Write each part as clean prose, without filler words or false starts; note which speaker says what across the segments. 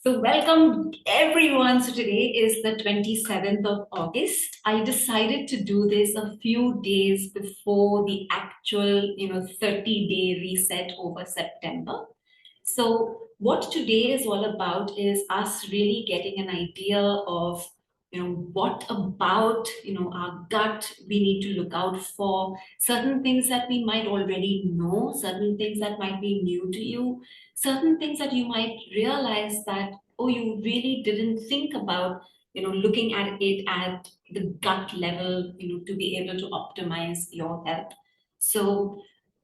Speaker 1: So welcome everyone. So today is the 27th of August. I decided to do this a few days before the actual, 30-day reset over September. So what today is all about is us really getting an idea of, what about, our gut we need to look out for, certain things that we might already know, certain things that might be new to you, certain things that you might realize that, oh, you really didn't think about, looking at it at the gut level, to be able to optimize your health. So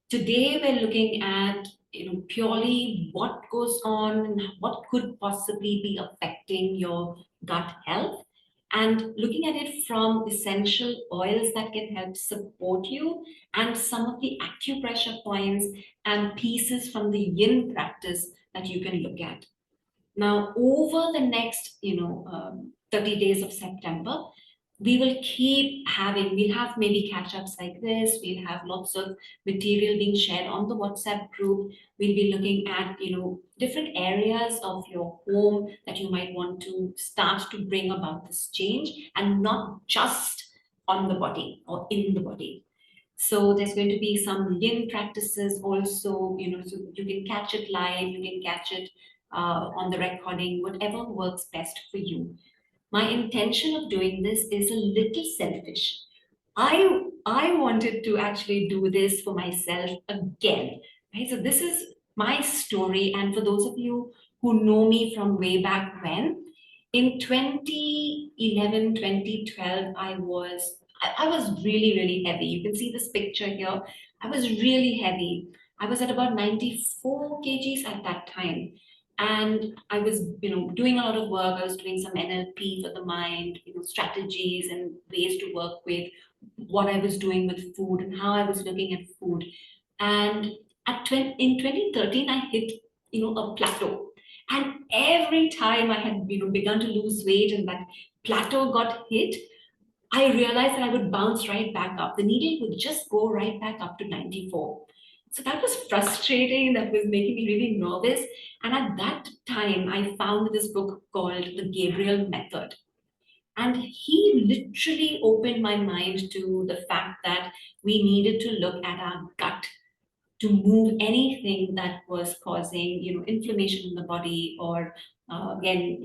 Speaker 1: today we're looking at, purely what goes on and what could possibly be affecting your gut health, and looking at it from essential oils that can help support you, and some of the acupressure points and pieces from the yin practice that you can look at. Now, over the next, 30 days of September, we will keep having, we'll have maybe catch ups like this. We'll have lots of material being shared on the WhatsApp group. We'll be looking at, different areas of your home that you might want to start to bring about this change, and not just on the body or in the body. So there's going to be some yin practices also, so you can catch it live, you can catch it on the recording, whatever works best for you. My intention of doing this is a little selfish. I wanted to actually do this for myself again, right? So this is my story, and for those of you who know me from way back when, in 2011, 2012, I was really heavy. You can see this picture here. I was really heavy. I was at about 94 kgs at that time, and I was, doing a lot of work. I was doing some NLP for the mind, strategies and ways to work with what I was doing with food and how I was looking at food. And in 2013, I hit, a plateau. And every time I had, begun to lose weight and that plateau got hit, I realized that I would bounce right back up. The needle would just go right back up to 94. So that was frustrating. That was making me really nervous. And at that time, I found this book called The Gabriel Method. And he literally opened my mind to the fact that we needed to look at our gut to move anything that was causing, inflammation in the body, or again,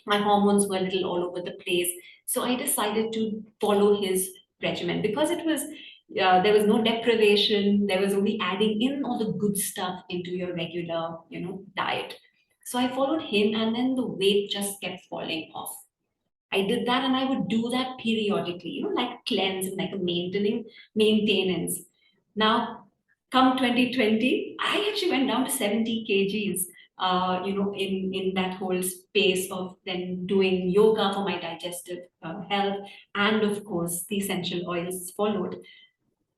Speaker 1: my hormones were a little all over the place. So I decided to follow his regimen because it was there was no deprivation. There was only adding in all the good stuff into your regular, diet. So I followed him, and then the weight just kept falling off. I did that, and I would do that periodically, like cleanse and like a maintenance. Now, come 2020, I actually went down to 70 kgs. In that whole space of then doing yoga for my digestive health, and of course the essential oils followed.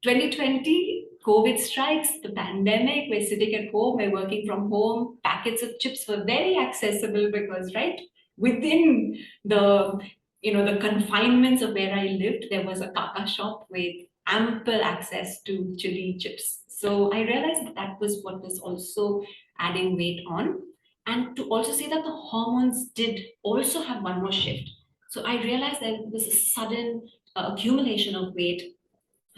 Speaker 1: 2020, COVID strikes, the pandemic, we're sitting at home, we're working from home. Packets of chips were very accessible because, right, within the, the confinements of where I lived, there was a kaka shop with ample access to chili chips. So I realized that that was what was also adding weight on. And to also say that the hormones did also have one more shift. So I realized that there was a sudden accumulation of weight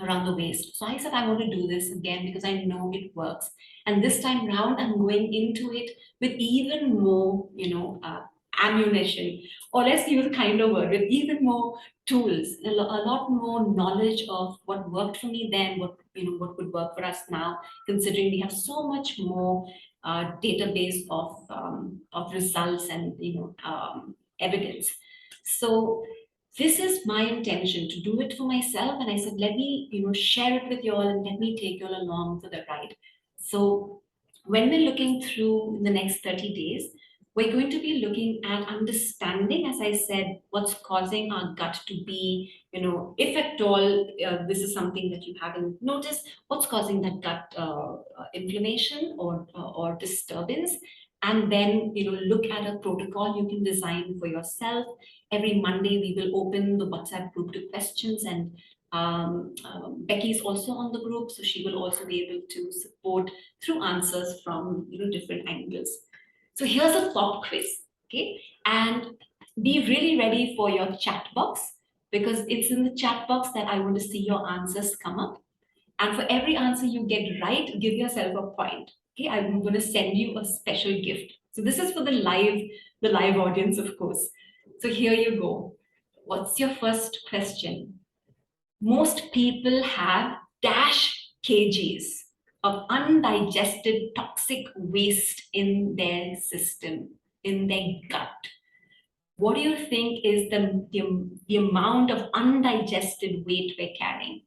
Speaker 1: around the waist. So I said, I want to do this again because I know it works. And this time round, I'm going into it with even more, ammunition, or let's use a kinder word, with even more tools, a lot more knowledge of what worked for me then, what would work for us now, considering we have so much more database of results and, evidence. So this is my intention to do it for myself, and I said, let me, share it with you all, and let me take you all along for the ride. So when we're looking through the next 30 days, we're going to be looking at understanding, as I said, what's causing our gut to be, if at all this is something that you haven't noticed, what's causing that gut inflammation or disturbance. And then, look at a protocol you can design for yourself. Every Monday, we will open the WhatsApp group to questions, and Becky is also on the group, so she will also be able to support through answers from, different angles. So here's a pop quiz, okay? And be really ready for your chat box because it's in the chat box that I want to see your answers come up. And for every answer you get right, give yourself a point. Okay, I'm going to send you a special gift. So this is for the live audience, of course. So here you go. What's your first question? Most people have dash kgs of undigested toxic waste in their system, in their gut. What do you think is the amount of undigested weight we're carrying?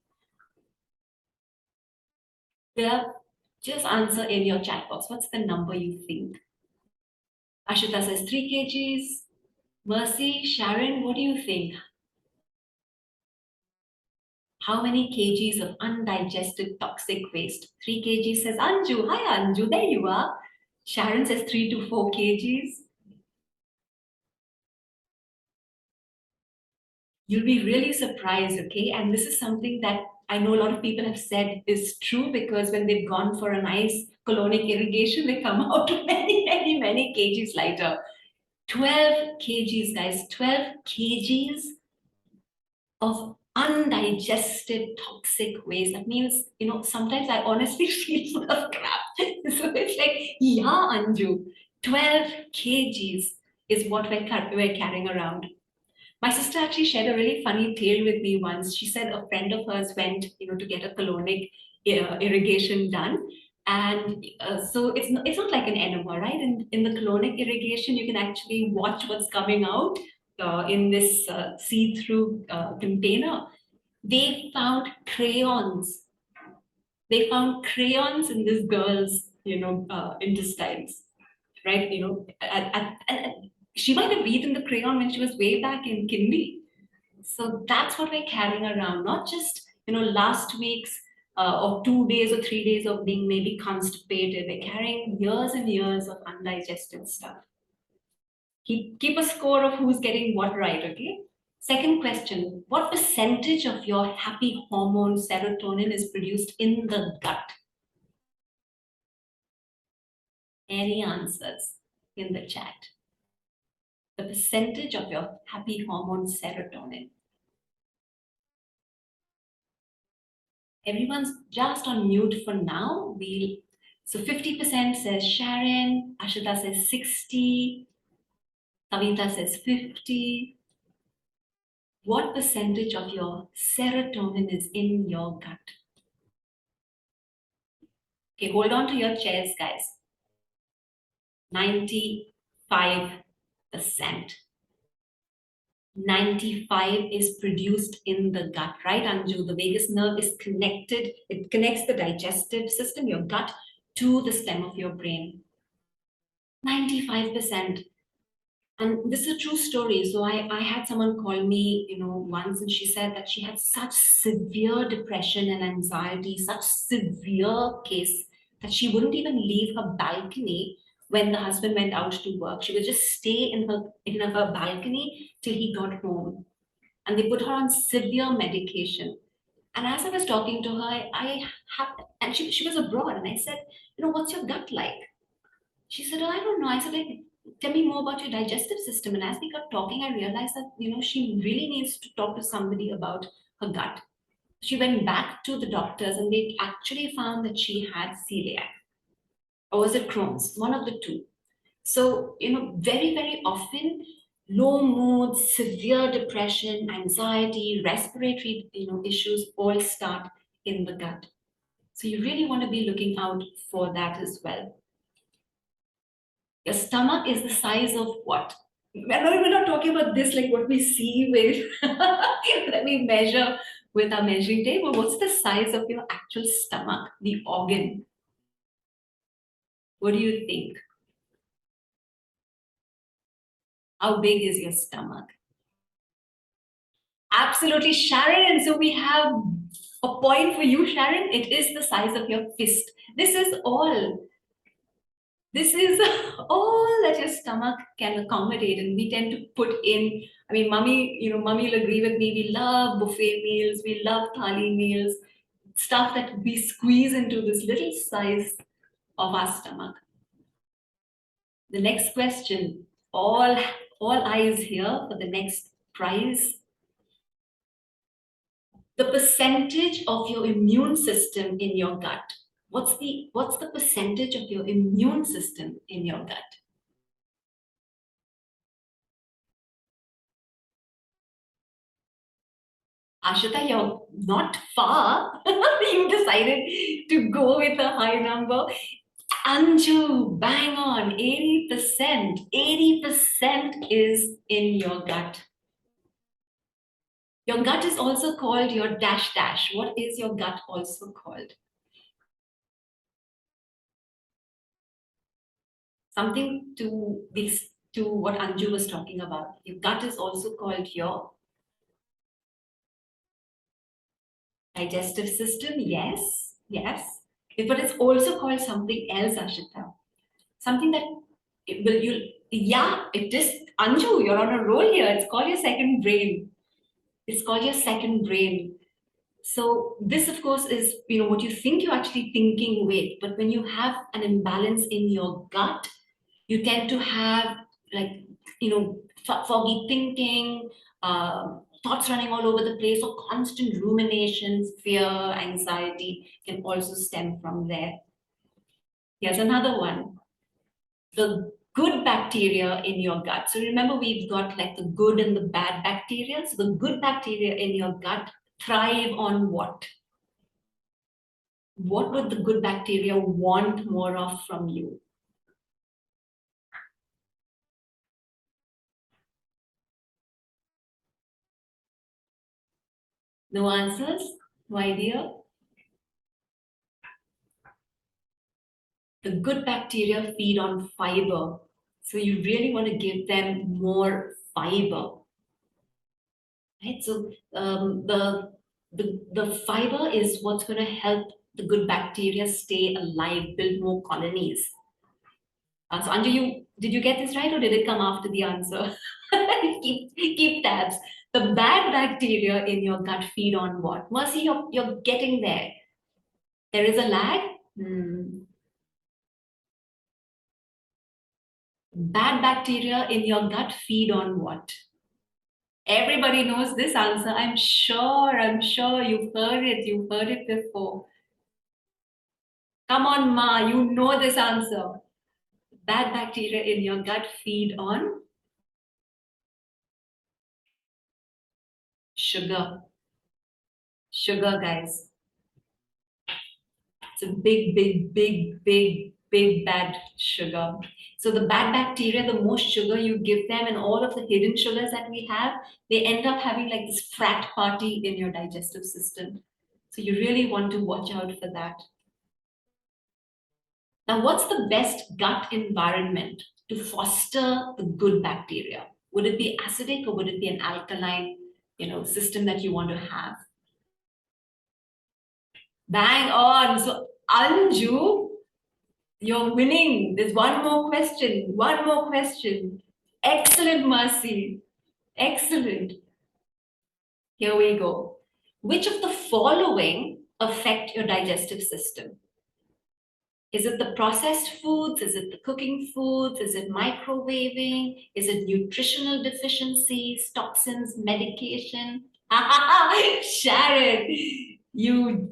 Speaker 1: Just answer in your chat box. What's the number you think? Ashita says 3 kgs. Mercy, Sharon, what do you think? How many kgs of undigested toxic waste? 3 kgs says Anju. Hi Anju, there you are. Sharon says 3 to 4 kgs. You'll be really surprised, okay? And this is something that I know a lot of people have said is true because when they've gone for a nice colonic irrigation, they come out many kgs lighter. 12 kgs, guys, 12 kgs of undigested toxic waste. That means, sometimes I honestly feel full of crap. So it's like, yeah, Anju, 12 kgs is what we're carrying around. My sister actually shared a really funny tale with me once. She said a friend of hers went, to get a colonic irrigation done. And so it's not like an enema, right? In the colonic irrigation, you can actually watch what's coming out in this see-through container. They found crayons. They found crayons in this girl's, intestines, right? She might have eaten the crayon when she was way back in Kindi. So that's what we're carrying around, not just, last week's or 2 days or 3 days of being maybe constipated. We're carrying years and years of undigested stuff. Keep a score of who's getting what right, okay? Second question, what percentage of your happy hormone serotonin is produced in the gut? Any answers in the chat? The percentage of your happy hormone serotonin. Everyone's just on mute for now. So 50% says Sharon, Ashita says 60, Kavita says 50. What percentage of your serotonin is in your gut? Okay, hold on to your chairs, guys. 95%. 95 is produced in the gut, right, Anju? The vagus nerve is connected. It connects the digestive system, your gut, to the stem of your brain. 95%. And this is a true story. So I had someone call me, once, and she said that she had such severe depression and anxiety, such severe case that she wouldn't even leave her balcony when the husband went out to work. She would just stay in her balcony till he got home. And they put her on severe medication. And as I was talking to her, and she was abroad, and I said, what's your gut like? She said, oh, I don't know. I said, like, tell me more about your digestive system. And as we got talking, I realized that, she really needs to talk to somebody about her gut. She went back to the doctors and they actually found that she had celiac. Or was it Crohn's? One of the two. So, very, very often, low mood, severe depression, anxiety, respiratory, issues all start in the gut. So you really want to be looking out for that as well. Your stomach is the size of what? We're not talking about this like what we see with that we measure with our measuring tape, but what's the size of your actual stomach, the organ? What do you think? How big is your stomach? Absolutely, Sharon. And so we have a point for you, Sharon. It is the size of your fist. This is all. This is all that your stomach can accommodate, and we tend to put in. I mean, mummy will agree with me. We love buffet meals. We love thali meals, stuff that we squeeze into this little size of our stomach. The next question, all eyes here for the next prize. The percentage of your immune system in your gut. What's the percentage of your immune system in your gut? Ashita, you're not far. You decided to go with a high number. Anju, bang on, 80%. 80% is in your gut. Your gut is also called your dash dash. What is your gut also called? Something to this to what Anju was talking about. Your gut is also called your digestive system. Yes, yes. But it's also called something else, Ashita. Something that it will you yeah, it is Anju, you're on a roll here. It's called your second brain. It's called your second brain. So this, of course, is what you think you're actually thinking with. But when you have an imbalance in your gut, you tend to have like foggy thinking, thoughts running all over the place, or constant ruminations, fear, anxiety can also stem from there. Here's another one, the good bacteria in your gut. So remember, we've got like the good and the bad bacteria. So the good bacteria in your gut thrive on what? What would the good bacteria want more of from you? No answers? No idea? The good bacteria feed on fiber. So you really want to give them more fiber, right? So the fiber is what's going to help the good bacteria stay alive, build more colonies. So Anju, did you get this right, or did it come after the answer? keep tabs. The bad bacteria in your gut feed on what? Mercy, you're getting there. There is a lag. Bad bacteria in your gut feed on what? Everybody knows this answer. I'm sure you've heard it before. Come on, Ma, you know this answer. Bad bacteria in your gut feed on sugar. Sugar, guys. It's a big bad sugar. So the bad bacteria, the more sugar you give them and all of the hidden sugars that we have, they end up having like this frat party in your digestive system. So you really want to watch out for that. Now, what's the best gut environment to foster the good bacteria? Would it be acidic or would it be an alkaline, system that you want to have? Bang on. So Anju, you're winning. There's one more question. One more question. Excellent, Mercy. Excellent. Here we go. Which of the following affect your digestive system? Is it the processed foods? Is it the cooking foods? Is it microwaving? Is it nutritional deficiencies, toxins, medication? Sharon, you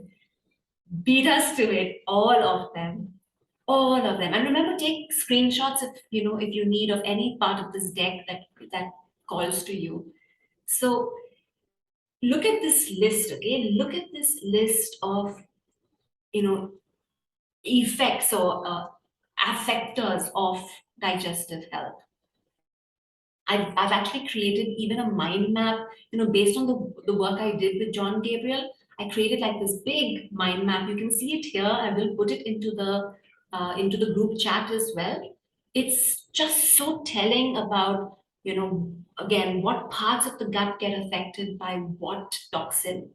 Speaker 1: beat us to it. All of them. All of them. And remember, take screenshots if you need of any part of this deck that calls to you. So look at this list, okay? Look at this list of you know effects or affectors of digestive health. I've actually created even a mind map, based on the work I did with John Gabriel. I created like this big mind map. You can see it here. I will put it into the group chat as well. It's just so telling about, again, what parts of the gut get affected by what toxin,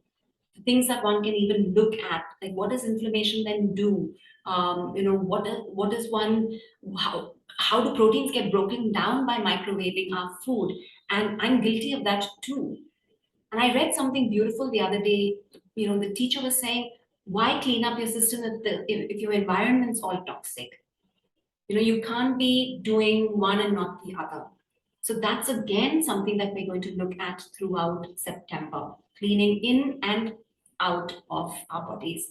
Speaker 1: things that one can even look at, like what does inflammation then do? What is one, how do proteins get broken down by microwaving our food? And I'm guilty of that too. And I read something beautiful the other day. The teacher was saying, why clean up your system if your environment's all toxic? You can't be doing one and not the other. So that's again something that we're going to look at throughout September, cleaning in and out of our bodies.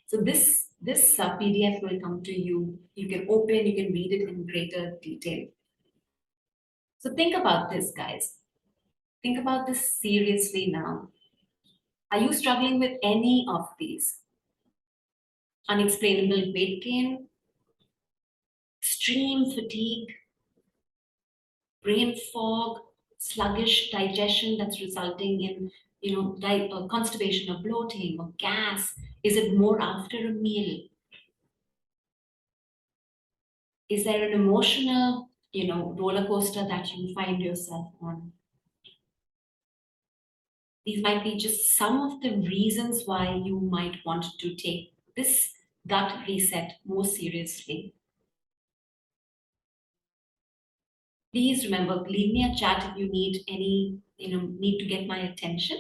Speaker 1: So this PDF will come to you. You can open, you can read it in greater detail. So think about this, guys. Think about this seriously now. Are you struggling with any of these? Unexplainable weight gain, extreme fatigue, brain fog, sluggish digestion that's resulting in constipation or bloating or gas? Is it more after a meal? Is there an emotional roller coaster that you find yourself on? These might be just some of the reasons why you might want to take this gut reset more seriously. Please remember, leave me a chat if you need any, need to get my attention.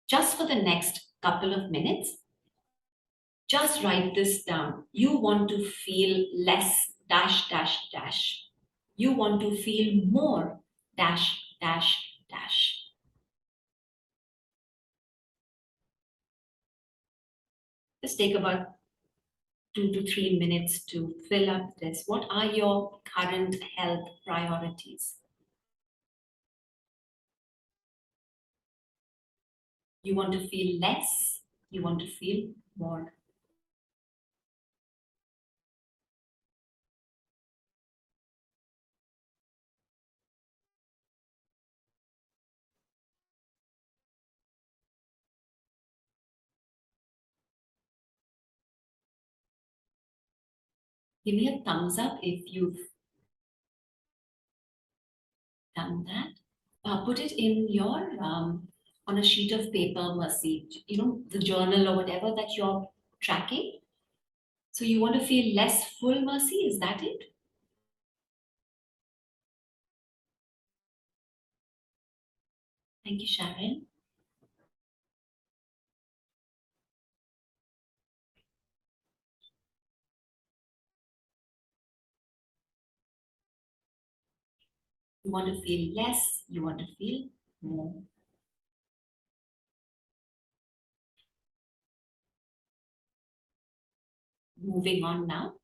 Speaker 1: Just for the next couple of minutes, just write this down. You want to feel less dash dash dash. You want to feel more dash dash dash. Just take about 2 to 3 minutes to fill up this. What are your current health priorities? You want to feel less, you want to feel more. Give me a thumbs up if you've done that. Put it in your on a sheet of paper, Mercy. The journal or whatever that you're tracking. So you want to feel less full, Mercy? Is that it? Thank you, Sharon. You want to feel less, you want to feel more. Moving on now.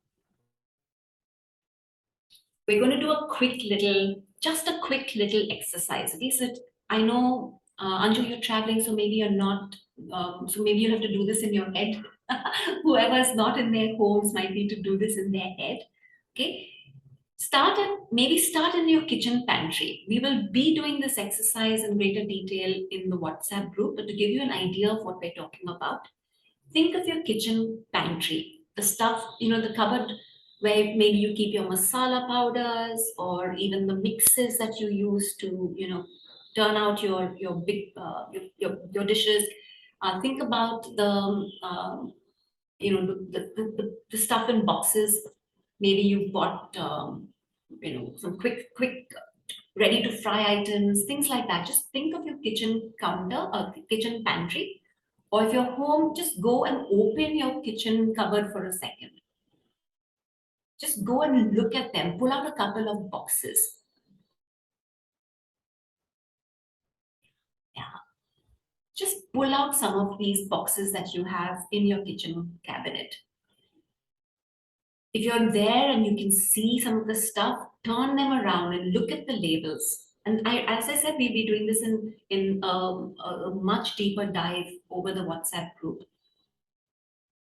Speaker 1: We're going to do just a quick little exercise. Okay, so I know, Anju, you're traveling, so maybe you're not, so maybe you'll have to do this in your head. Whoever is not in their homes might need to do this in their head. Okay, start in your kitchen pantry. We will be doing this exercise in greater detail in the WhatsApp group, but to give you an idea of what we're talking about, think of your kitchen pantry, the stuff, the cupboard where maybe you keep your masala powders or even the mixes that you use to, turn out your big your dishes. Think about the stuff in boxes. Maybe you've bought some quick ready to fry items, things like that. Just think of your kitchen counter or kitchen pantry, or if you're home, just go and open your kitchen cupboard for a second. Just go and look at them, pull out a couple of boxes. Yeah, just pull out some of these boxes that you have in your kitchen cabinet. If you're there and you can see some of the stuff, turn them around and look at the labels. And as I said, we'll be doing this in a much deeper dive over the WhatsApp group.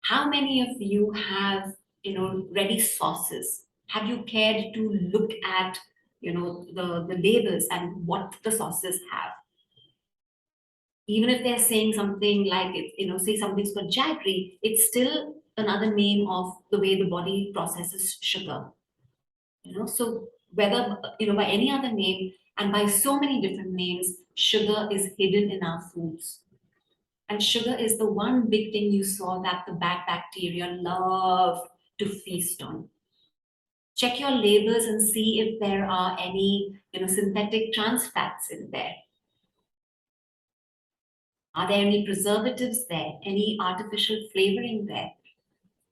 Speaker 1: How many of you have, ready sauces? Have you cared to look at, the labels and what the sauces have? Even if they're saying something like, say something's got jaggery, it's still another name of the way the body processes sugar. So whether, by any other name and by so many different names, sugar is hidden in our foods. And sugar is the one big thing you saw that the bad bacteria love to feast on. Check your labels and see if there are any, synthetic trans fats in there. Are there any preservatives there? Any artificial flavoring there?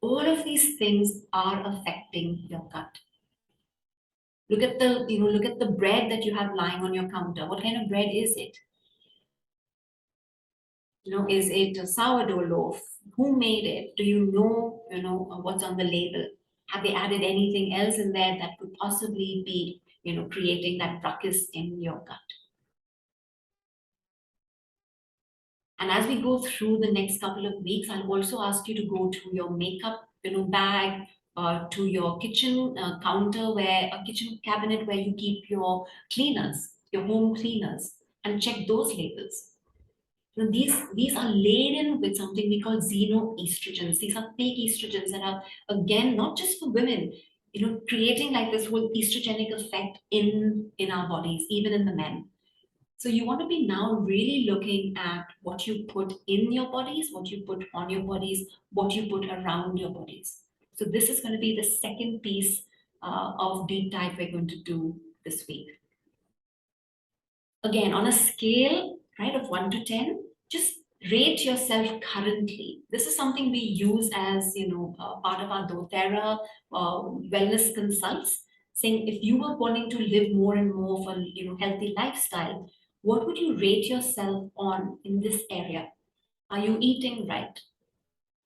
Speaker 1: All of these things are affecting your gut. Look at the bread that you have lying on your counter. What kind of bread is it? Is it a sourdough loaf? Who made it? Do you know what's on the label? Have they added anything else in there that could possibly be, creating that ruckus in your gut? And as we go through the next couple of weeks, I'll also ask you to go to your makeup, bag, to your kitchen counter, where a kitchen cabinet where you keep your cleaners, your home cleaners, and check those labels. These are laden with something we call xenoestrogens. These are fake estrogens that are, again, not just for women, creating like this whole estrogenic effect in our bodies, even in the men. So you want to be now really looking at what you put in your bodies, what you put on your bodies, what you put around your bodies. So this is going to be the second piece of deep dive we're going to do this week. Again, on a scale, right, of 1 to 10, just rate yourself currently. This is something we use as, part of our doTERRA wellness consults, saying if you were wanting to live more and more of a, healthy lifestyle, what would you rate yourself on in this area? Are you eating right?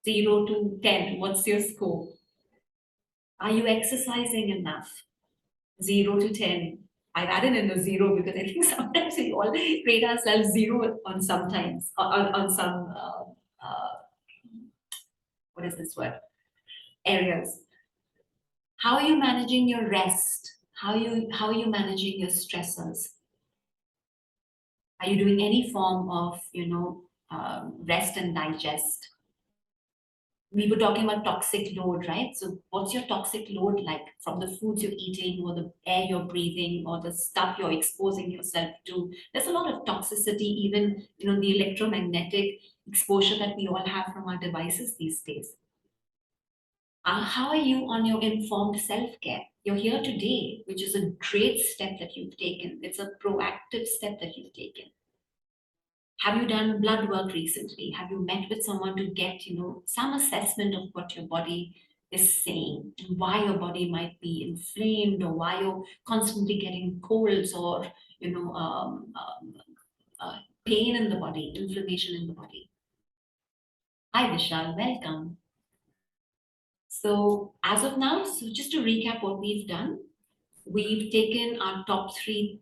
Speaker 1: 0 to 10, what's your score? Are you exercising enough? 0 to 10. I've added in a zero because I think sometimes we all rate ourselves zero on sometimes, on some, what is this word? Areas. How are you managing your rest? How are you managing your stressors? Are you doing any form of, rest and digest? We were talking about toxic load, right? So what's your toxic load like from the foods you're eating or the air you're breathing or the stuff you're exposing yourself to? There's a lot of toxicity, even, the electromagnetic exposure that we all have from our devices these days. How are you on your informed self-care? You're here today, which is a great step that you've taken. It's a proactive step that you've taken. Have you done blood work recently? Have you met with someone to get, some assessment of what your body is saying and why your body might be inflamed or why you're constantly getting colds or, you know, um, um, pain in the body, inflammation in the body? Hi, Vishal, welcome. So as of now, so just to recap what we've done, we've taken our top three,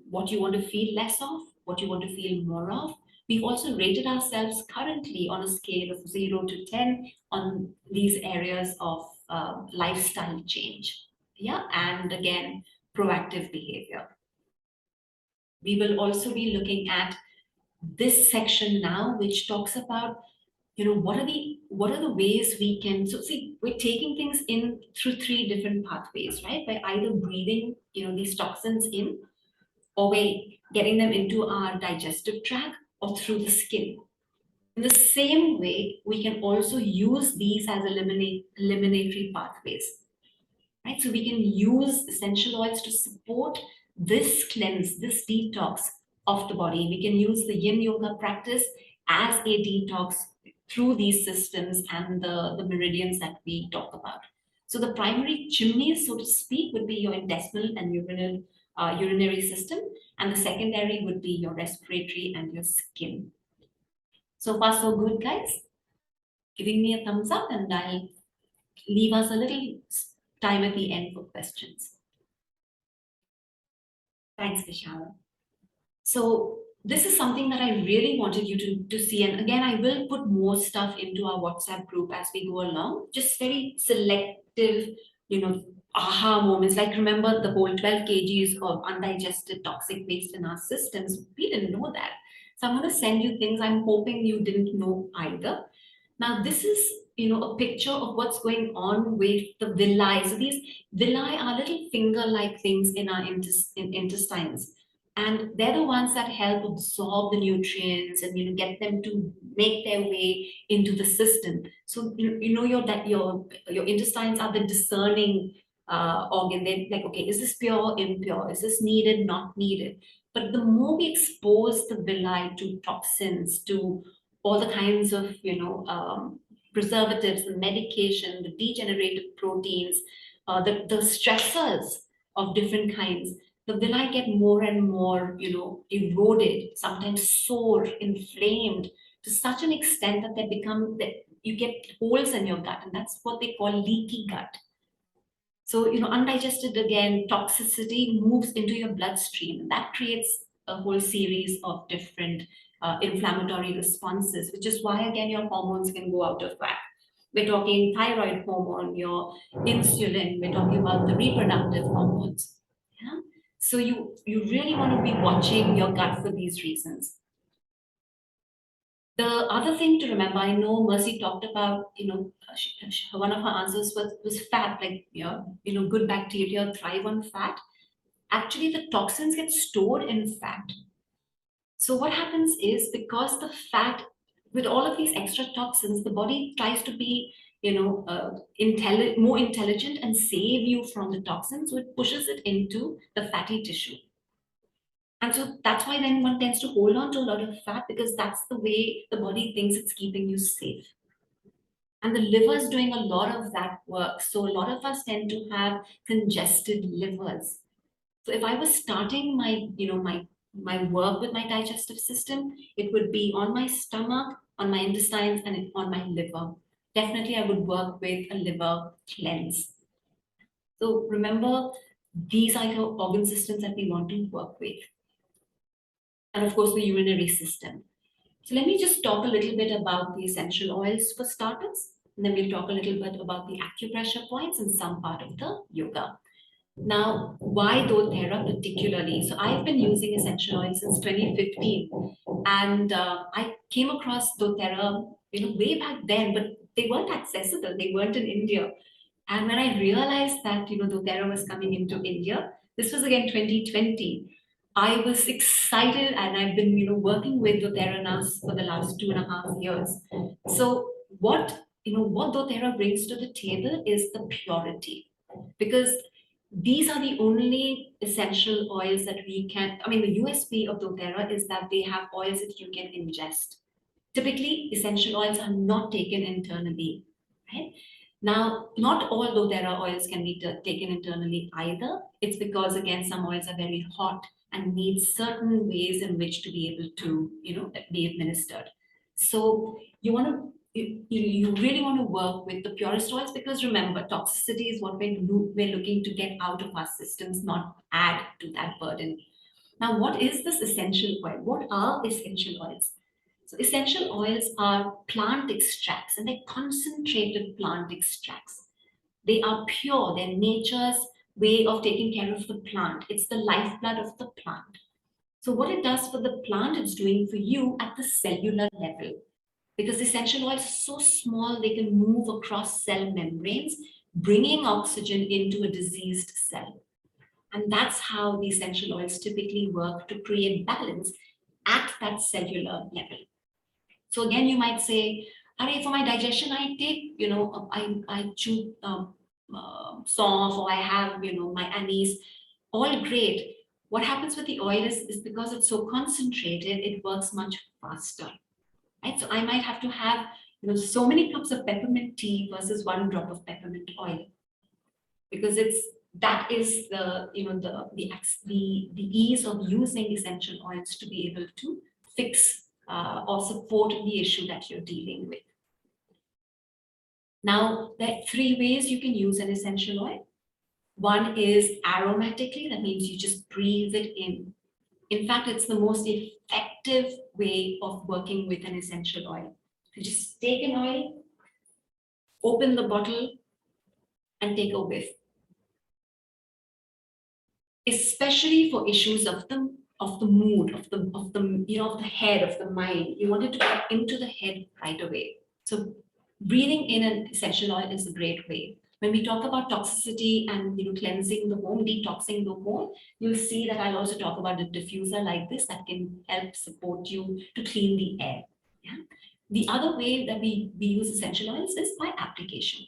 Speaker 1: what you want to feel less of, what you want to feel more of. We've also rated ourselves currently on a scale of 0 to 10 on these areas of lifestyle change. Yeah, and again, proactive behavior. We will also be looking at this section now, which talks about, what are the ways we can. So see, we're taking things in through three different pathways, right? By either breathing, these toxins in, or we're getting them into our digestive tract or through the skin. In the same way, we can also use these as eliminatory pathways, right? So we can use essential oils to support this cleanse, this detox of the body. We can use the yin yoga practice as a detox through these systems and the meridians that we talk about. So the primary chimneys, so to speak, would be your intestinal and urinary system, and the secondary would be your respiratory and your skin. So far, so good, guys. Giving me a thumbs up, and I'll leave us a little time at the end for questions. Thanks, Vishal. So this is something that I really wanted you to see. And again, I will put more stuff into our WhatsApp group as we go along, just very selective, aha moments. Like remember the whole 12 kgs of undigested toxic waste in our systems. We didn't know that. So I'm going to send you things I'm hoping you didn't know either. Now, this is, a picture of what's going on with the villi. So these villi are little finger-like things in our intestines. And they're the ones that help absorb the nutrients and, get them to make their way into the system. So, your intestines are the discerning organ. They're like, okay, is this pure, impure? Is this needed, not needed? But the more we expose the villi to toxins, to all the kinds of preservatives, the medication, the degenerative proteins, the stressors of different kinds, the villi get more and more, eroded, sometimes sore, inflamed to such an extent that they become that you get holes in your gut, and that's what they call leaky gut. So, undigested again, toxicity moves into your bloodstream, and that creates a whole series of different inflammatory responses, which is why, again, your hormones can go out of whack. We're talking thyroid hormone, your insulin, we're talking about the reproductive hormones. Yeah? So you really want to be watching your gut for these reasons. The other thing to remember, I know Mercy talked about, one of her answers was fat, like, good bacteria thrive on fat. Actually, the toxins get stored in fat. So what happens is because the fat, with all of these extra toxins, the body tries to be, more intelligent and save you from the toxins, so it pushes it into the fatty tissue. And so that's why then one tends to hold on to a lot of fat, because that's the way the body thinks it's keeping you safe. And the liver is doing a lot of that work. So a lot of us tend to have congested livers. So if I was starting my work with my digestive system, it would be on my stomach, on my intestines, and on my liver. Definitely, I would work with a liver cleanse. So remember, these are your organ systems that we want to work with. And of course, the urinary system. So let me just talk a little bit about the essential oils for starters, and then we'll talk a little bit about the acupressure points and some part of the yoga. Now, why doTERRA particularly? So I've been using essential oils since 2015, and I came across doTERRA, way back then, but they weren't accessible. They weren't in India. And when I realized that, doTERRA was coming into India, this was again 2020. I was excited, and I've been, working with doTERRA now for the last 2.5 years. So what doTERRA brings to the table is the purity, because these are the only essential oils that we can. I mean, the USP of doTERRA is that they have oils that you can ingest. Typically, essential oils are not taken internally, right? Now, not all doTERRA oils can be taken internally either. It's because, again, some oils are very hot and need certain ways in which to be able to, be administered. So you want to you really want to work with the purest oils, because remember, toxicity is what we're looking to get out of our systems, not add to that burden. Now, what is this essential oil? What are essential oils? So essential oils are plant extracts, and they're concentrated plant extracts. They are pure, they're nature's way of taking care of the plant. It's the lifeblood of the plant. So what it does for the plant, it's doing for you at the cellular level. Because essential oils are so small, they can move across cell membranes, bringing oxygen into a diseased cell. And that's how the essential oils typically work to create balance at that cellular level. So again, you might say, "Arey, for my digestion, I take, I chew soft, or I have, my anise." All great. What happens with the oil is because it's so concentrated, it works much faster, right? So I might have to have, so many cups of peppermint tea versus 1 drop of peppermint oil, because that is the ease of using essential oils to be able to fix or support the issue that you're dealing with. Now, there are 3 ways you can use an essential oil. One is aromatically, that means you just breathe it in. In fact, it's the most effective way of working with an essential oil. You just take an oil, open the bottle, and take a whiff. Especially for issues of the mood, of the head, of the mind. You want it to get into the head right away. So breathing in an essential oil is a great way. When we talk about toxicity and cleansing the home, detoxing the home, you'll see that I'll also talk about a diffuser like this that can help support you to clean the air. Yeah? The other way that we use essential oils is by application.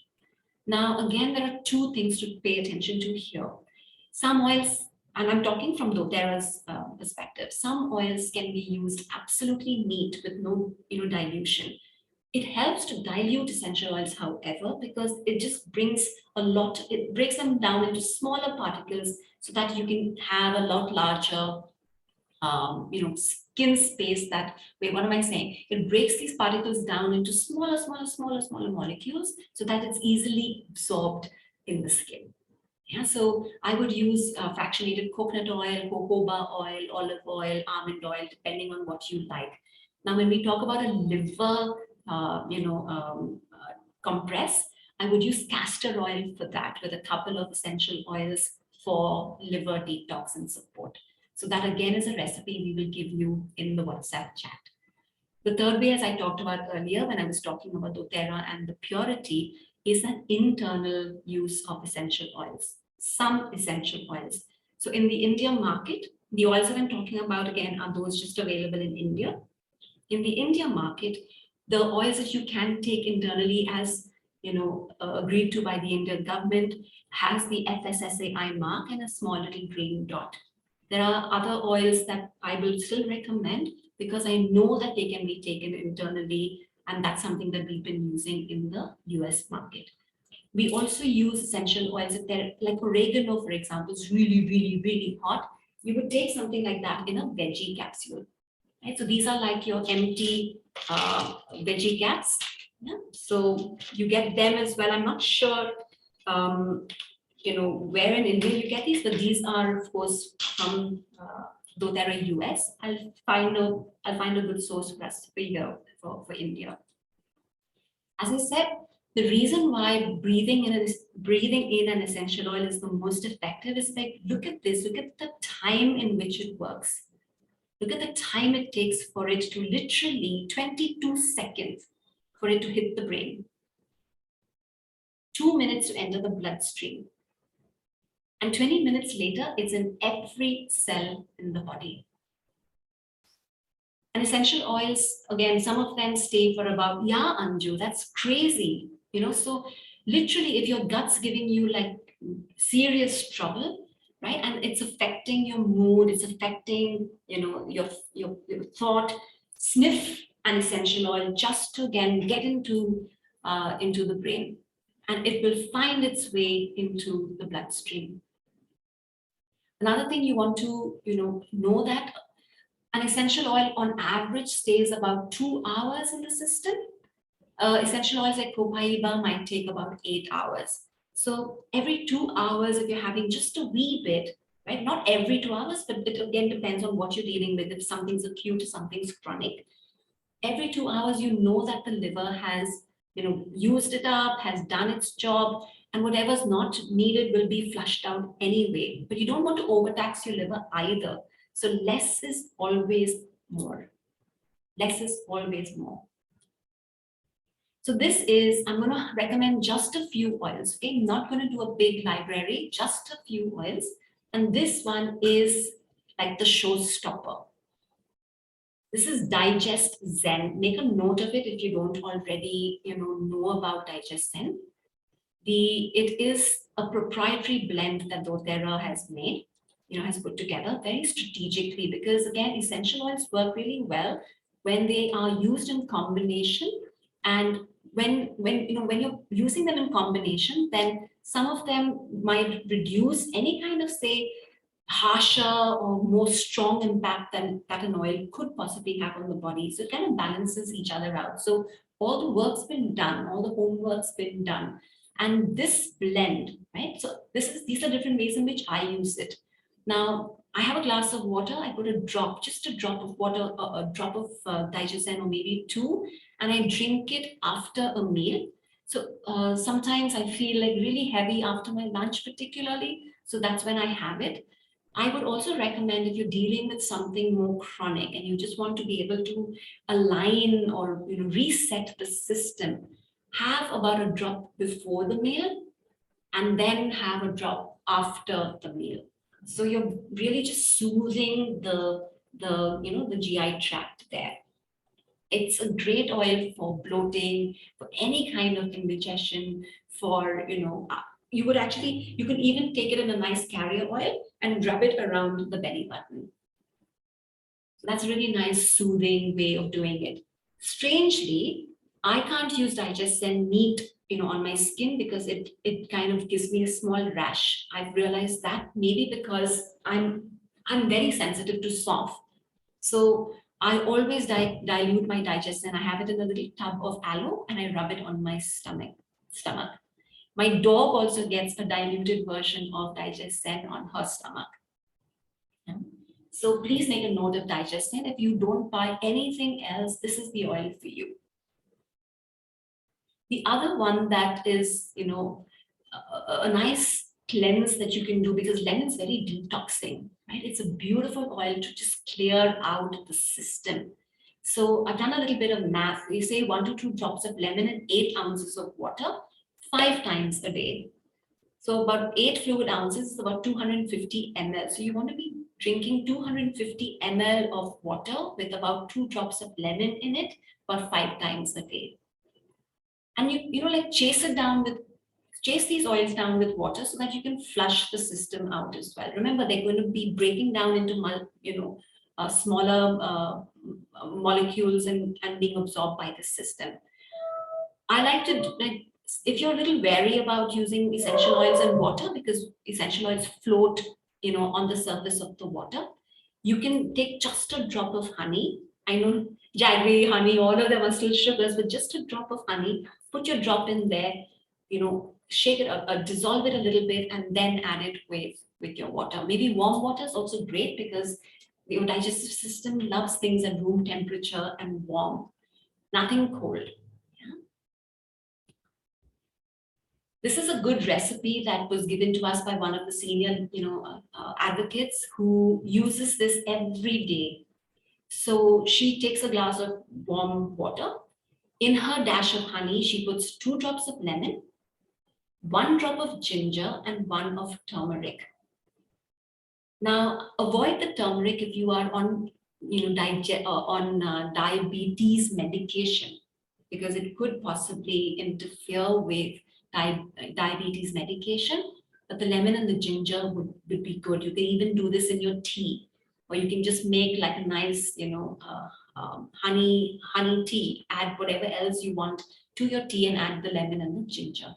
Speaker 1: Now, again, there are 2 things to pay attention to here. Some oils, and I'm talking from doTERRA's perspective, some oils can be used absolutely neat with no dilution. It helps to dilute essential oils, however, because it just brings a lot, it breaks them down into smaller particles so that you can have a lot larger skin space. That way, what am I saying? It breaks these particles down into smaller molecules so that it's easily absorbed in the skin. Yeah, so I would use fractionated coconut oil, jojoba oil, olive oil, almond oil, depending on what you like. Now, when we talk about a liver, compress, I would use castor oil for that, with a couple of essential oils for liver detox and support. So that again is a recipe we will give you in the WhatsApp chat. The third way, as I talked about earlier when I was talking about doTERRA and the purity, is an internal use of essential oils, some essential oils. So in the India market, the oils that I'm talking about again are those just available in India. In the India market, the oils that you can take internally, as agreed to by the Indian government, has the FSSAI mark and a small little green dot. There are other oils that I will still recommend because I know that they can be taken internally, and that's something that we've been using in the US market. We also use essential oils. If they're like oregano, for example, is really hot. You would take something like that in a veggie capsule. Right? So these are like your empty veggie caps. Yeah? So you get them as well. I'm not sure where in India you get these, but these are of course from doTERRA US. I'll find a good source for us for here for India. As I said, the reason why breathing in an essential oil is the most effective is like, look at this, look at the time in which it works. Look at the time it takes for it to literally 22 seconds for it to hit the brain. 2 minutes to enter the bloodstream. And 20 minutes later, it's in every cell in the body. And essential oils, again, some of them stay for about, yeah, Anju, that's crazy. So literally, if your gut's giving you like serious trouble, right, and it's affecting your mood, it's affecting, your thought, sniff an essential oil just to again get into the brain, and it will find its way into the bloodstream. Another thing you want to, know that an essential oil on average stays about 2 hours in the system. Essential oils like copaiba might take about 8 hours. So every 2 hours, if you're having just a wee bit, right? Not every 2 hours, but it again depends on what you're dealing with. If something's acute, something's chronic. Every 2 hours, you know that the liver has, used it up, has done its job, and whatever's not needed will be flushed out anyway. But you don't want to overtax your liver either. So less is always more. Less is always more. So this is, I'm going to recommend just a few oils. Okay, I'm not going to do a big library, just a few oils. And this one is like the showstopper. This is Digest Zen. Make a note of it if you don't already, know about Digest Zen. It is a proprietary blend that doTERRA has made, has put together very strategically, because again, essential oils work really well when they are used in combination. And when you're using them in combination, then some of them might reduce any kind of, say, harsher or more strong impact than that an oil could possibly have on the body. So it kind of balances each other out. So all the work's been done, all the homework's been done. And this blend, right? So these are different ways in which I use it. Now, I have a glass of water. I put just a drop of water, a drop of Digestion, or maybe two, and I drink it after a meal. So sometimes I feel like really heavy after my lunch, particularly. So that's when I have it. I would also recommend, if you're dealing with something more chronic and you just want to be able to align or reset the system, have about a drop before the meal and then have a drop after the meal. So you're really just soothing the GI tract there. It's a great oil for bloating, for any kind of indigestion, for you can even take it in a nice carrier oil and rub it around the belly button. So that's a really nice, soothing way of doing it. Strangely, I can't use digestion neat, on my skin because it kind of gives me a small rash. I've realized that maybe because I'm very sensitive to soft. So I always dilute my digestion. I have it in a little tub of aloe and I rub it on my stomach. My dog also gets a diluted version of digestion on her stomach. Yeah. So please make a note of digestion. If you don't buy anything else, this is the oil for you. The other one that is, a nice cleanse that you can do, because lemon is very detoxing, right? It's a beautiful oil to just clear out the system. So I've done a little bit of math. We say 1 to 2 drops of lemon and 8 ounces of water 5 times a day. So about 8 fluid ounces is about 250 ml. So you want to be drinking 250 ml of water with about 2 drops of lemon in it about 5 times a day. And like chase these oils down with water so that you can flush the system out as well. Remember, they're going to be breaking down into smaller molecules and being absorbed by the system. I like to, like, if you're a little wary about using essential oils and water, because essential oils float, on the surface of the water, you can take just a drop of honey. I know jaggery, honey, all of them are still sugars, but just a drop of honey, put your drop in there, shake it, dissolve it a little bit, and then add it with your water. Maybe warm water is also great because your digestive system loves things at room temperature and warm, nothing cold. This is a good recipe that was given to us by one of the senior, advocates who uses this every day. So she takes a glass of warm water. In her dash of honey, she puts 2 drops of lemon, 1 drop of ginger, and 1 of turmeric. Now, avoid the turmeric if you are on, diabetes medication, because it could possibly interfere with diabetes medication. But the lemon and the ginger would be good. You can even do this in your tea, or you can just make like a nice, honey tea. Add whatever else you want to your tea and add the lemon and the ginger.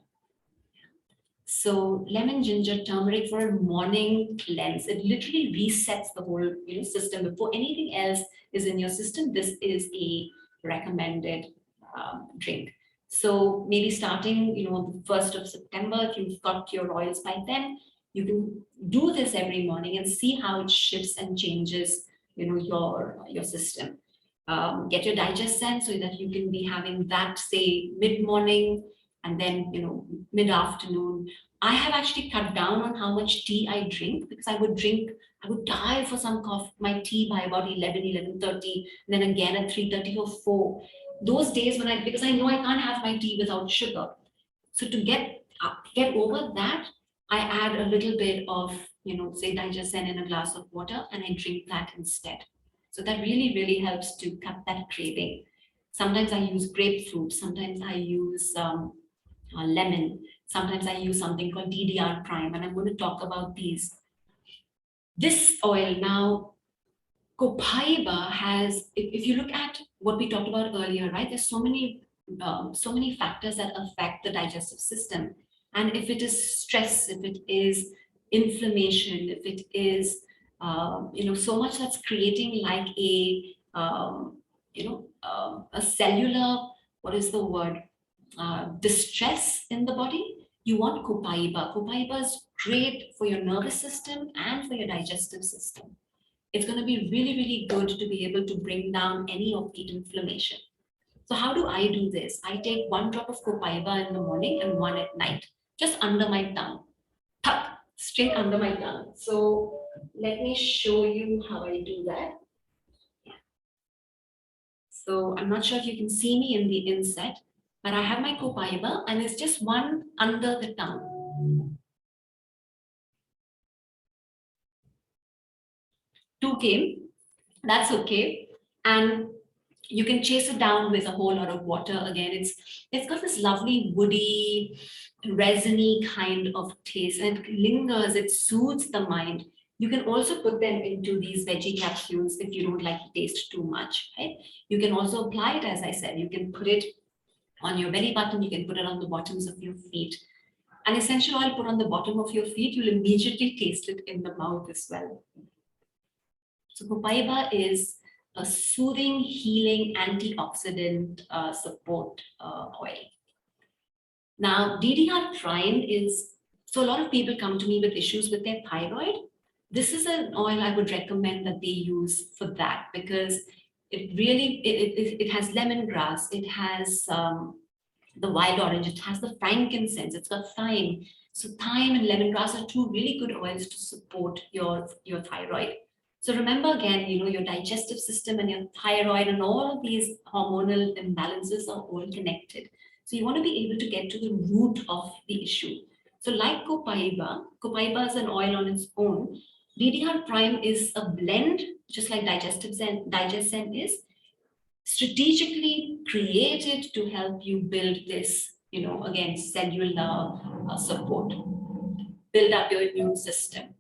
Speaker 1: So lemon, ginger, turmeric for a morning cleanse. It literally resets the whole system. Before anything else is in your system, this is a recommended drink. So maybe starting, the 1st of September, if you've got your oils by then, you can do this every morning and see how it shifts and changes, your system. Get your digestion so that you can be having that, say, mid-morning and then, mid-afternoon. I have actually cut down on how much tea I drink, because I would dive for some my tea by about 11:30, and then again at 3:30 or 4. Those days because I know I can't have my tea without sugar. So to get over that, I add a little bit of, say, digestion in a glass of water, and I drink that instead. So that really, really helps to cut that craving. Sometimes I use grapefruit, sometimes I use lemon, sometimes I use something called DDR prime, and I'm going to talk about these. This oil now, copaiba has, if you look at what we talked about earlier, right? There's so many factors that affect the digestive system. And if it is stress, if it is inflammation, if it is, so much that's creating like a cellular, what is the word? Distress in the body, you want copaiba. Copaiba is great for your nervous system and for your digestive system. It's going to be really, really good to be able to bring down any of the inflammation. So how do I do this? I take 1 drop of copaiba in the morning and 1 at night, just under my tongue, tuck, straight under my tongue. So let me show you how I do that. So I'm not sure if you can see me in the inset, but I have my copaiba and it's just 1 under the tongue. 2 came, that's okay. And you can chase it down with a whole lot of water. Again, it's got this lovely woody, resiny kind of taste, and it lingers, it soothes the mind. You can also put them into these veggie capsules if you don't like the taste too much, right? You can also apply it, as I said, you can put it on your belly button. You can put it on the bottoms of your feet. An essential oil put on the bottom of your feet, you'll immediately taste it in the mouth as well. So copaiba is a soothing, healing, antioxidant support oil. Now, DDR prime is, so a lot of people come to me with issues with their thyroid. This is an oil I would recommend that they use for that, because it really, it has lemongrass, it has the wild orange, it has the frankincense, it's got thyme. So thyme and lemongrass are two really good oils to support your thyroid. So remember again, your digestive system and your thyroid and all of these hormonal imbalances are all connected. So you want to be able to get to the root of the issue. So like copaiba is an oil on its own. DDR prime is a blend, just like Digest-Zen is, strategically created to help you build this, again, cellular support, build up your immune system,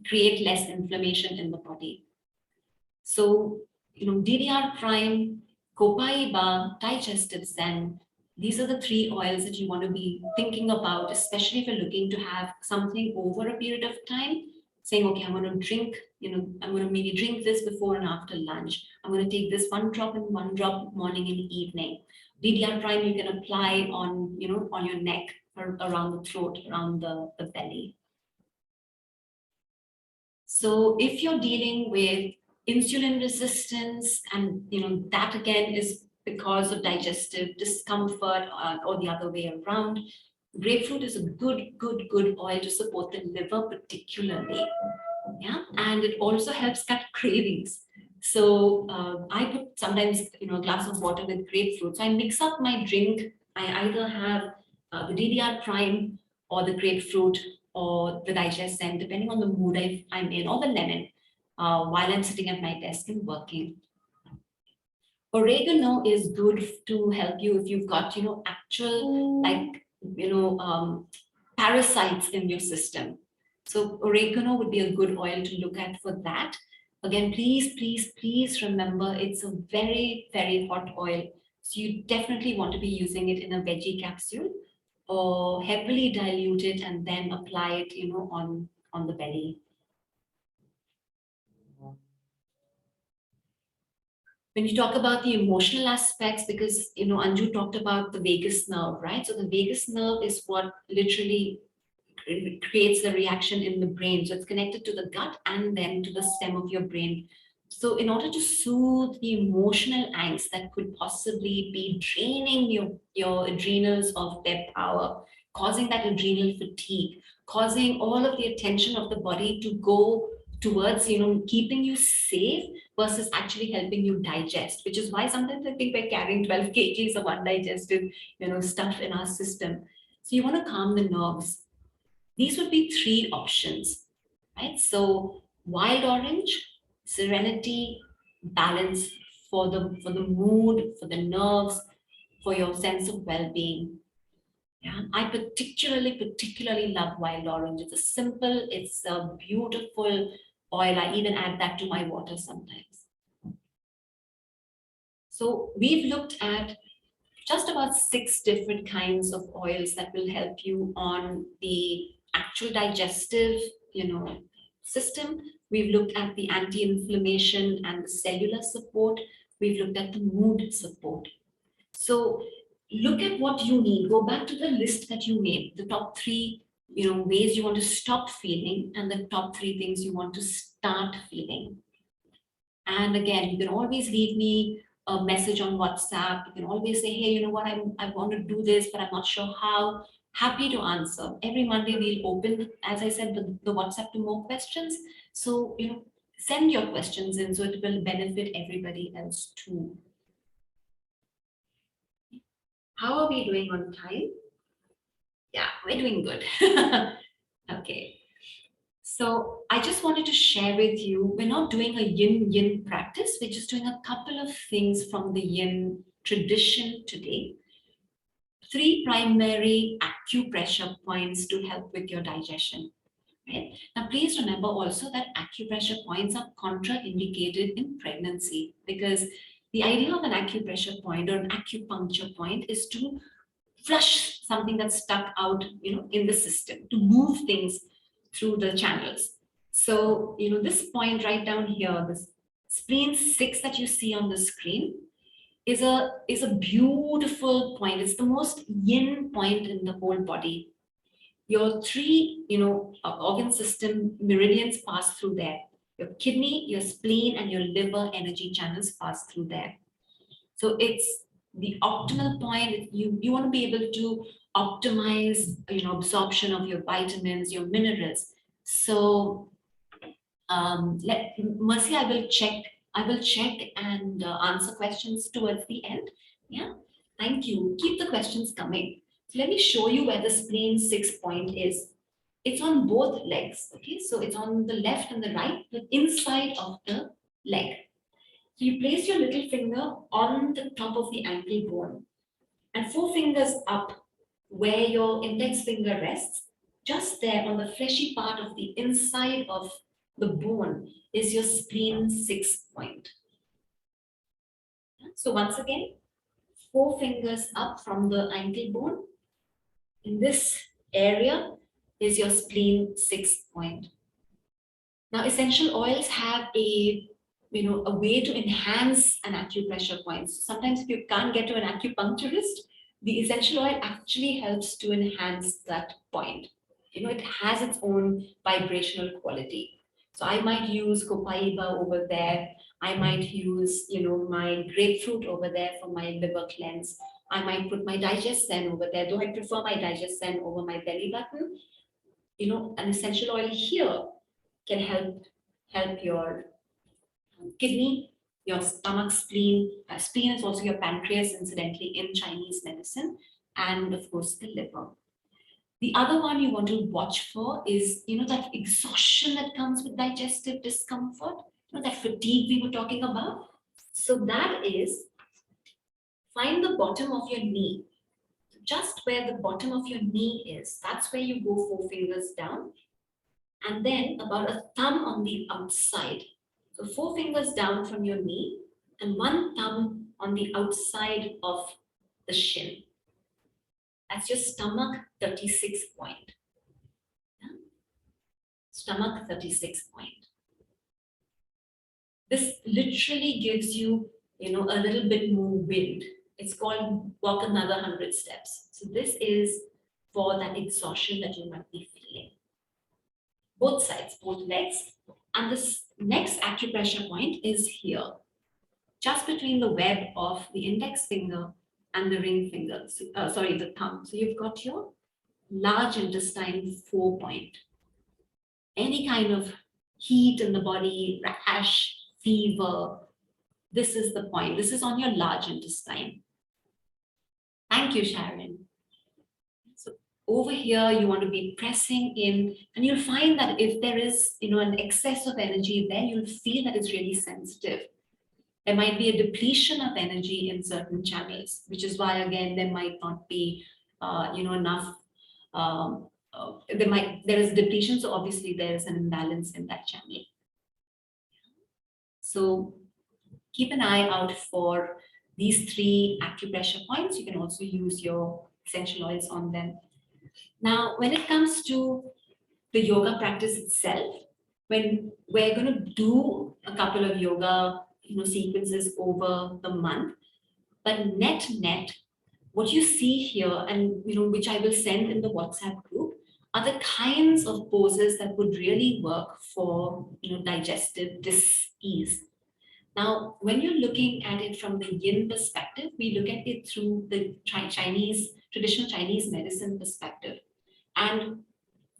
Speaker 1: create less inflammation in the body. So, DDR prime, copaiba, digestive Zen, these are the three oils that you want to be thinking about, especially if you're looking to have something over a period of time, saying, okay, I'm going to drink, I'm going to maybe drink this before and after lunch. I'm going to take this one drop and one drop morning and evening. DDR prime you can apply on, on your neck or around the throat, around the belly. So if you're dealing with insulin resistance, and that again is because of digestive discomfort or the other way around, grapefruit is a good oil to support the liver particularly. Yeah, and it also helps cut cravings. So I put sometimes a glass of water with grapefruit. So I mix up my drink. I either have the DDR prime or the grapefruit or the Digest-Zen, depending on the mood I'm in, or the lemon, while I'm sitting at my desk and working. Oregano is good to help you if you've got, actual, like, parasites in your system. So oregano would be a good oil to look at for that. Again, please remember, it's a very, very hot oil. So you definitely want to be using it in a veggie capsule or heavily dilute it and then apply it, on the belly. When you talk about the emotional aspects, because, Anju talked about the vagus nerve, right? So the vagus nerve is what literally creates the reaction in the brain. So it's connected to the gut and then to the stem of your brain. So in order to soothe the emotional angst that could possibly be draining your adrenals of their power, causing that adrenal fatigue, causing all of the attention of the body to go towards, keeping you safe versus actually helping you digest, which is why sometimes I think we're carrying 12 kgs of undigested, stuff in our system. So you want to calm the nerves. These would be three options, right? So wild orange, serenity, balance for the mood, for the nerves, for your sense of well-being. Yeah, I particularly love wild orange. It's a simple, it's a beautiful oil. I even add that to my water sometimes. So we've looked at just about 6 different kinds of oils that will help you on the actual digestive, system. We've looked at the anti-inflammation and the cellular support. We've looked at the mood support. So look at what you need. Go back to the list that you made, the top 3, ways you want to stop feeling and the top 3 things you want to start feeling. And again, you can always leave me a message on WhatsApp. You can always say, hey, you know what, I want to do this, but I'm not sure how. Happy to answer. Every Monday we'll open, as I said, the WhatsApp to more questions. So, send your questions in so it will benefit everybody else too. How are we doing on time? Yeah, we're doing good. Okay. So I just wanted to share with you, we're not doing a yin practice. We're just doing a couple of things from the yin tradition today. 3 primary acupressure points to help with your digestion. Right? Now, please remember also that acupressure points are contraindicated in pregnancy because, The idea of an acupressure point or an acupuncture point is to flush something that's stuck out, in the system, to move things through the channels. So, this point right down here, this spleen 6 that you see on the screen, is a beautiful point. It's the most yin point in the whole body. Your three, organ system meridians pass through there. Your kidney, your spleen, and your liver energy channels pass through there. So it's the optimal point. You want to be able to optimize, absorption of your vitamins, your minerals. So Mercy, I will check and answer questions towards the end. Yeah, thank you. Keep the questions coming. So let me show you where the spleen 6 point is. It's on both legs. Okay, so it's on the left and the right, the inside of the leg. So you place your little finger on the top of the ankle bone and 4 fingers up where your index finger rests. Just there on the fleshy part of the inside of the bone is your spleen 6 point. So once again, 4 fingers up from the ankle bone. In this area is your spleen 6 point. Now, essential oils have a way to enhance an acupressure point. So sometimes if you can't get to an acupuncturist, the essential oil actually helps to enhance that point. It has its own vibrational quality. So I might use copaiba over there. I might use, my grapefruit over there for my liver cleanse. I might put my digestive over there, though I prefer my digestive over my belly button. An essential oil here can help your kidney, your stomach, spleen. Spleen is also your pancreas, incidentally, in Chinese medicine, and of course the liver. The other one you want to watch for is, that exhaustion that comes with digestive discomfort, that fatigue we were talking about. So that is, find the bottom of your knee. Just where the bottom of your knee is, that's where you go 4 fingers down, and then about a thumb on the outside. So 4 fingers down from your knee and 1 thumb on the outside of the shin. That's your stomach 36 point. Yeah? Stomach 36 point. This literally gives you, a little bit more wind. It's called walk another 100 steps. So this is for that exhaustion that you might be feeling. Both sides, both legs. And this next acupressure point is here, just between the web of the index finger and the ring finger, the thumb. So you've got your large intestine 4 point. Any kind of heat in the body, rash, fever, this is the point. This is on your large intestine. Thank you, Sharon. So over here, you want to be pressing in, and you'll find that if there is, an excess of energy there, you'll feel that it's really sensitive. There might be a depletion of energy in certain channels, which is why, again, there might not be, enough. There is depletion, so obviously there is an imbalance in that channel. So keep an eye out for these 3 acupressure points. You can also use your essential oils on them. Now, when it comes to the yoga practice itself, when we're going to do a couple of yoga sequences over the month, but net, what you see here, and which I will send in the WhatsApp group, are the kinds of poses that would really work for digestive dis-ease. Now, when you're looking at it from the yin perspective, we look at it through the traditional Chinese medicine perspective. And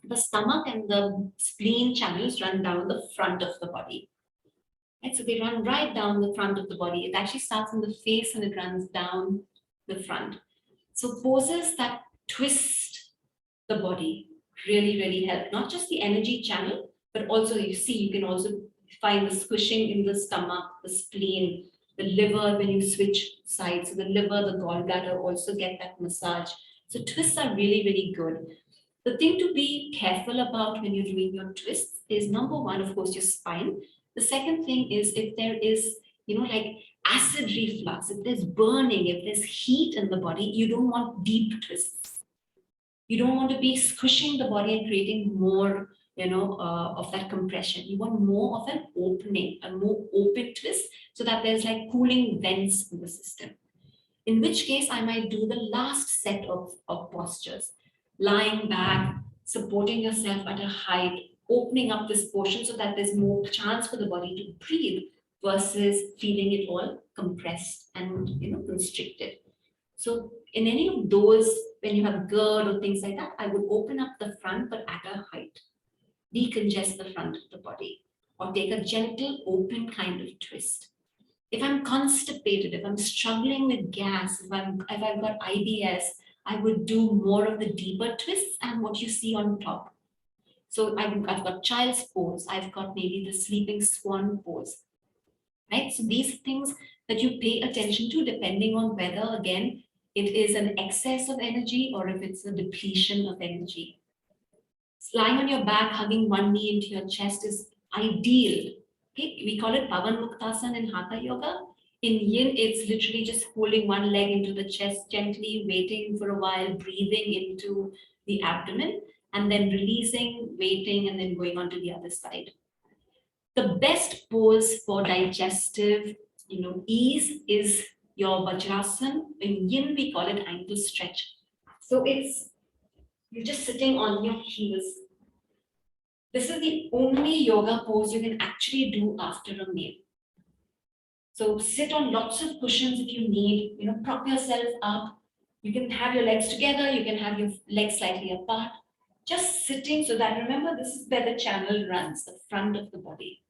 Speaker 1: the stomach and the spleen channels run down the front of the body. Right? So they run right down the front of the body. It actually starts in the face and it runs down the front. So poses that twist the body really, really help. Not just the energy channel, but also you can also find the squishing in the stomach, the spleen, the liver when you switch sides. So the liver, the gallbladder also get that massage. So twists are really, really good. The thing to be careful about when you're doing your twists is, number one, of course, your spine. The second thing is if there is, like acid reflux, if there's burning, if there's heat in the body, you don't want deep twists. You don't want to be squishing the body and creating more, of that compression. You want more of an opening, a more open twist, so that there's like cooling vents in the system. In which case, I might do the last set of postures, lying back, supporting yourself at a height, opening up this portion so that there's more chance for the body to breathe versus feeling it all compressed and constricted. So in any of those, when you have GERD or things like that, I would open up the front but at a height, decongest the front of the body, or take a gentle open kind of twist. If I'm constipated, if I'm struggling with gas, if I've got IBS, I would do more of the deeper twists and what you see on top. So I've got child's pose, I've got maybe the sleeping swan pose, right? So these things that you pay attention to depending on whether, again, it is an excess of energy or if it's a depletion of energy. Lying on your back, hugging one knee into your chest is ideal. Okay, we call it Pavan Muktasana in Hatha Yoga. In Yin, it's literally just holding one leg into the chest gently, waiting for a while, breathing into the abdomen, and then releasing, waiting, and then going on to the other side. The best pose for digestive, ease is your Vajrasan. In Yin, we call it ankle stretch. So you're just sitting on your heels. This is the only yoga pose you can actually do after a meal. So sit on lots of cushions if you need, prop yourself up. You can have your legs together, you can have your legs slightly apart. Just sitting so that, remember, this is where the channel runs, the front of the body.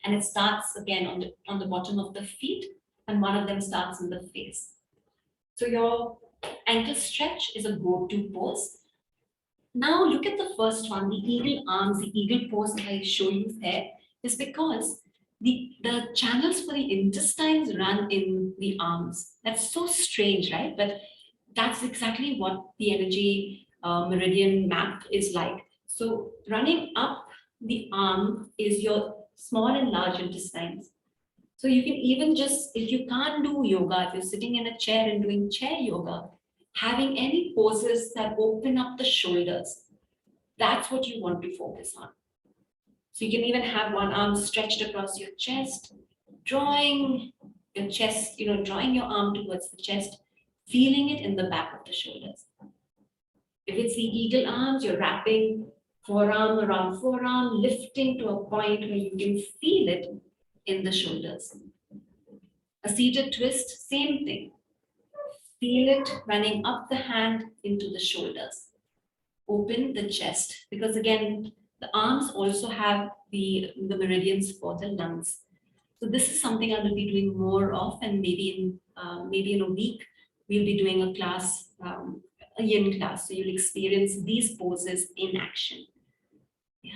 Speaker 1: And it starts again on the bottom of the feet, and one of them starts in the face. So your ankle stretch is a go-to pose. Now look at the first one, the eagle arms, the eagle pose that I show you there, is because the channels for the intestines run in the arms. That's so strange, right? But that's exactly what the energy meridian map is like. So running up the arm is your small and large intestines. So you can even just, if you can't do yoga, if you're sitting in a chair and doing chair yoga, having any poses that open up the shoulders, that's what you want to focus on. So you can even have one arm stretched across your chest, drawing your chest, drawing your arm towards the chest, feeling it in the back of the shoulders. If it's the eagle arms, you're wrapping forearm around forearm, lifting to a point where you can feel it in the shoulders. A seated twist, same thing. Feel it running up the hand into the shoulders. Open the chest, because again, the arms also have the meridians for the lungs. So this is something I will be doing more of, and maybe in a week, we'll be doing a class, a yin class. So you'll experience these poses in action. Yeah.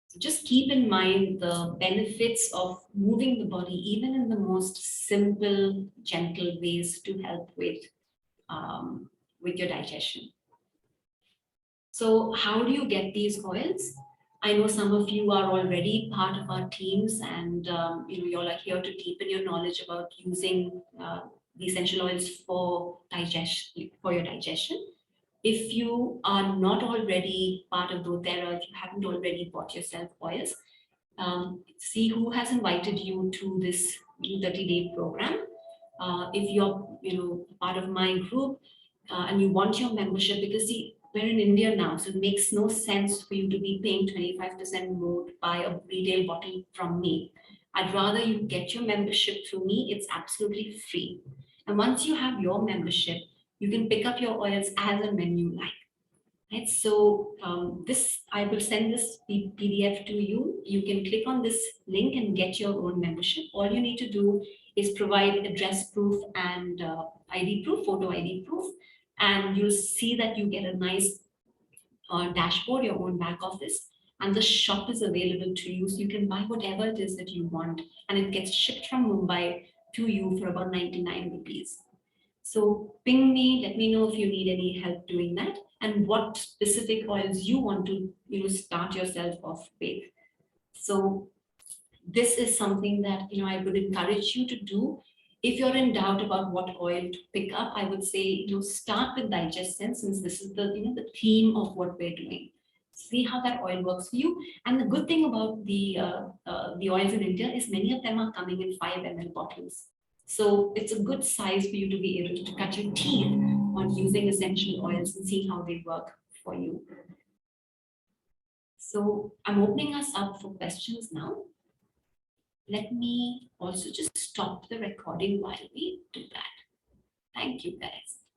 Speaker 1: So just keep in mind the benefits of moving the body, even in the most simple, gentle ways to help with your digestion. So how do you get these oils? I know some of you are already part of our teams, and you all are here to deepen your knowledge about using the essential oils for your digestion. If you are not already part of doTERRA, if you haven't already bought yourself oils, see who has invited you to this 30-day program. If you're part of my group and you want your membership, because we're in India now, so it makes no sense for you to be paying 25% more to buy a retail bottle from me. I'd rather you get your membership through me. It's absolutely free. And once you have your membership, you can pick up your oils as and when you like. Right? So I will send this PDF to you. You can click on this link and get your own membership. All you need to do is provide address proof and ID proof, photo ID proof, and you'll see that you get a nice dashboard, your own back office, and the shop is available to you. So you can buy whatever it is that you want, and it gets shipped from Mumbai to you for about 99 rupees. So ping me, let me know if you need any help doing that, and what specific oils you want to start yourself off with. So this is something that I would encourage you to do. If you're in doubt about what oil to pick up, I would say start with digestive, since this is the theme of what we're doing. See how that oil works for you. And the good thing about the oils in India is many of them are coming in 5 ml bottles. So it's a good size for you to be able to cut your teeth on using essential oils and see how they work for you. So I'm opening us up for questions now. Let me also just stop the recording while we do that. Thank you, guys.